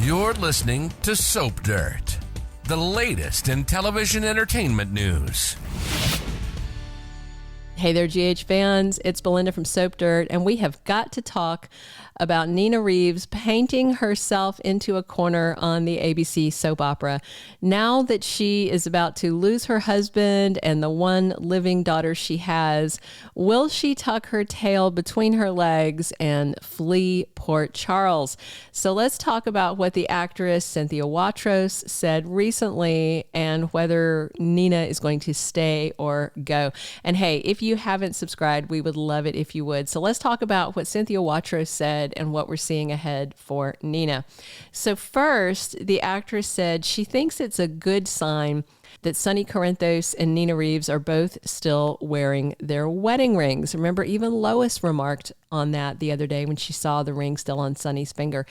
You're listening to Soap Dirt, the latest in television entertainment news. Hey there, GH fans. It's Belinda from Soap Dirt, and we have got to talk about Nina Reeves painting herself into a corner on the ABC soap opera. Now that she is about to lose her husband and the one living daughter she has, will she tuck her tail between her legs and flee Port Charles? So let's talk about what the actress Cynthia Watros said recently and whether Nina is going to stay or go. And hey, if you haven't subscribed, we would love it if you would. So let's talk about what Cynthia Watros said and what we're seeing ahead for Nina. So first, the actress said she thinks it's a good sign that Sonny Corinthos and Nina Reeves are both still wearing their wedding rings. Remember, even Lois remarked on that the other day when she saw the ring still on Sonny's finger.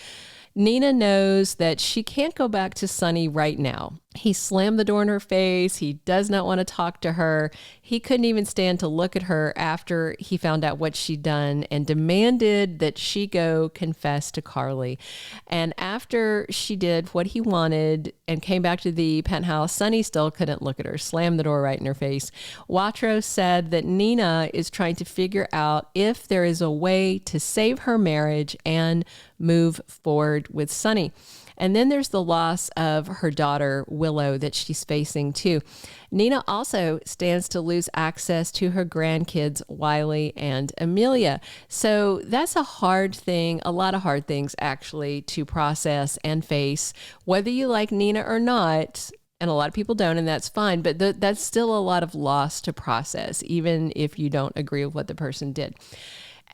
Nina knows that she can't go back to Sonny right now. He slammed the door in her face. He does not want to talk to her. He couldn't even stand to look at her after he found out what she'd done and demanded that she go confess to Carly. And after she did what he wanted and came back to the penthouse, Sonny still couldn't look at her, slammed the door right in her face. Watros said that Nina is trying to figure out if there is a way to save her marriage and move forward with Sonny. And then there's the loss of her daughter, Willow, that she's facing too. Nina also stands to lose access to her grandkids, Wiley and Amelia. So that's a hard thing, a lot of hard things actually to process and face, whether you like Nina or not. And a lot of people don't, and that's fine. But that's still a lot of loss to process, even if you don't agree with what the person did.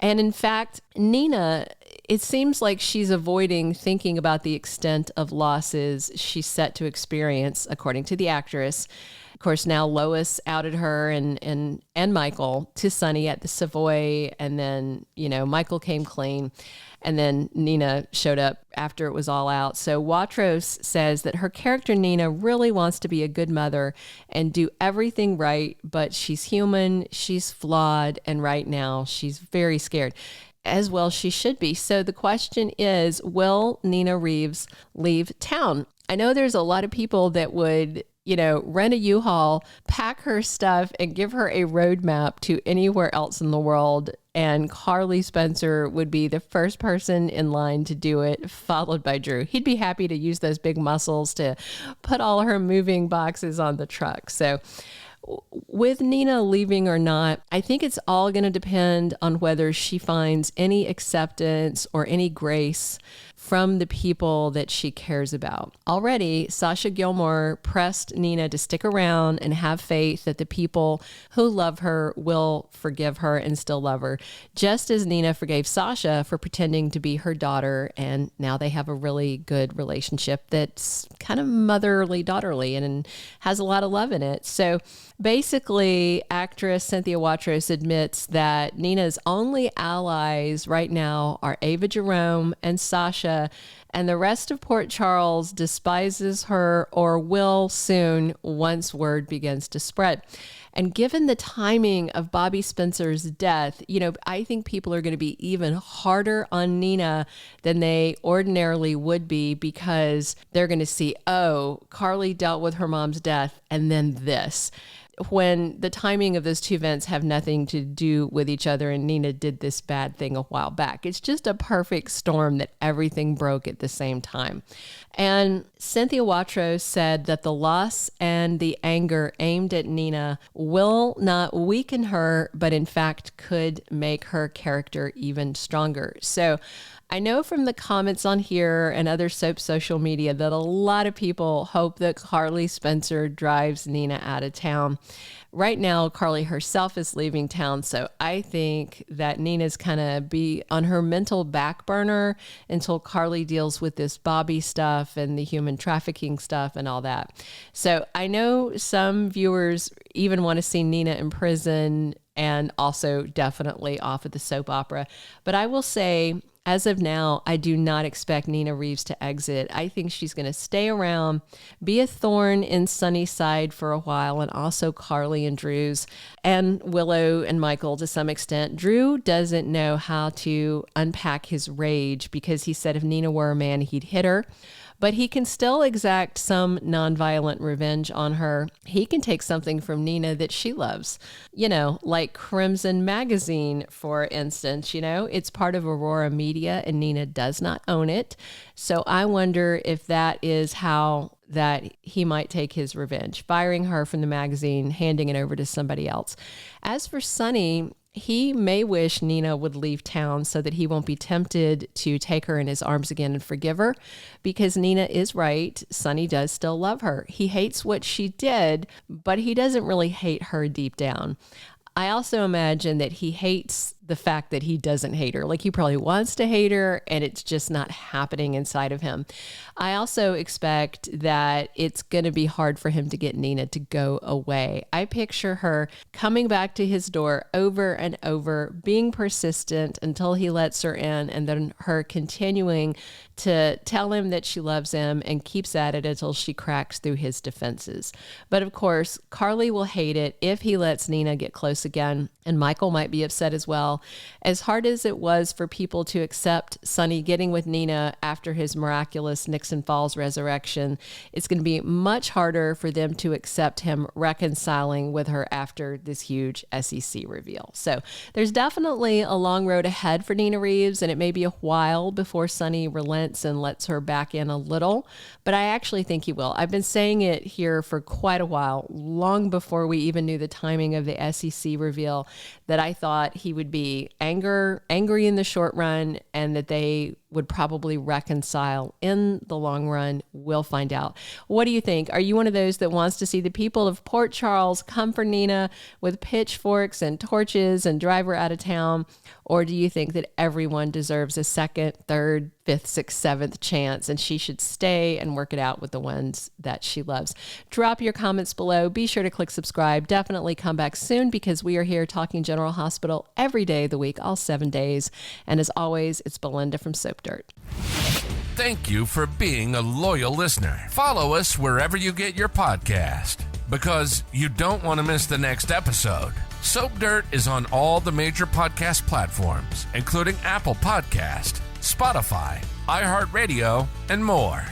And in fact, Nina, it seems like she's avoiding thinking about the extent of losses she's set to experience, according to the actress. Of course, now Lois outed her and Michael to Sonny at the Savoy, and then, Michael came clean, and then Nina showed up after it was all out. So Watros says that her character Nina really wants to be a good mother and do everything right, but she's human, she's flawed, and right now she's very scared. As well she should be. So the question is, will Nina Reeves leave town? I know there's a lot of people that would rent a U-Haul, pack her stuff, and give her a roadmap to anywhere else in the world. And Carly Spencer would be the first person in line to do it, followed by Drew. He'd be happy to use those big muscles to put all her moving boxes on the truck. So with Nina leaving or not, I think it's all going to depend on whether she finds any acceptance or any grace from the people that she cares about. Already, Sasha Gilmore pressed Nina to stick around and have faith that the people who love her will forgive her and still love her, just as Nina forgave Sasha for pretending to be her daughter, and now they have a really good relationship that's kind of motherly-daughterly and has a lot of love in it. So basically, actress Cynthia Watros admits that Nina's only allies right now are Ava Jerome and Sasha, and the rest of Port Charles despises her or will soon once word begins to spread. And given the timing of Bobby Spencer's death, I think people are going to be even harder on Nina than they ordinarily would be, because they're going to see, oh, Carly dealt with her mom's death and then this, when the timing of those two events have nothing to do with each other, and Nina did this bad thing a while back. It's just a perfect storm that everything broke at the same time. And Cynthia Watros said that the loss and the anger aimed at Nina will not weaken her, but in fact could make her character even stronger. So I know from the comments on here and other soap social media that a lot of people hope that Carly Spencer drives Nina out of town. Right now, Carly herself is leaving town, so I think that Nina's kind of be on her mental back burner until Carly deals with this Bobby stuff and the human trafficking stuff and all that. So I know some viewers even want to see Nina in prison and also definitely off at the soap opera. But I will say, as of now, I do not expect Nina Reeves to exit. I think she's going to stay around, be a thorn in Sonny's side for a while, and also Carly and Drew's, and Willow and Michael to some extent. Drew doesn't know how to unpack his rage because he said if Nina were a man, he'd hit her. But he can still exact some nonviolent revenge on her. He can take something from Nina that she loves, like Crimson Magazine, for instance. It's part of Aurora Media and Nina does not own it. So I wonder if that is how that he might take his revenge, firing her from the magazine, handing it over to somebody else. As for Sonny, he may wish Nina would leave town so that he won't be tempted to take her in his arms again and forgive her, because Nina is right. Sonny does still love her. He hates what she did, but he doesn't really hate her deep down. I also imagine that he hates the fact that he doesn't hate her. Like, he probably wants to hate her and it's just not happening inside of him. I also expect that it's going to be hard for him to get Nina to go away. I picture her coming back to his door over and over, being persistent until he lets her in, and then her continuing to tell him that she loves him and keeps at it until she cracks through his defenses. But of course, Carly will hate it if he lets Nina get close again, and Michael might be upset as well. As hard as it was for people to accept Sonny getting with Nina after his miraculous Nixon Falls resurrection, it's going to be much harder for them to accept him reconciling with her after this huge SEC reveal. So there's definitely a long road ahead for Nina Reeves, and it may be a while before Sonny relents and lets her back in a little, but I actually think he will. I've been saying it here for quite a while, long before we even knew the timing of the SEC reveal, that I thought he would be angry in the short run, and that they would probably reconcile in the long run. We'll find out. What do you think? Are you one of those that wants to see the people of Port Charles come for Nina with pitchforks and torches and drive her out of town? Or do you think that everyone deserves a second, third, fifth, sixth, seventh chance, and she should stay and work it out with the ones that she loves? Drop your comments below. Be sure to click subscribe. Definitely come back soon, because we are here talking General Hospital every day of the week, all 7 days. And as always, it's Belinda from Soap Dirt. Thank you for being a loyal listener. Follow us wherever you get your podcast, because you don't want to miss the next episode. Soap Dirt is on all the major podcast platforms, including Apple Podcast, Spotify, iHeartRadio, and more.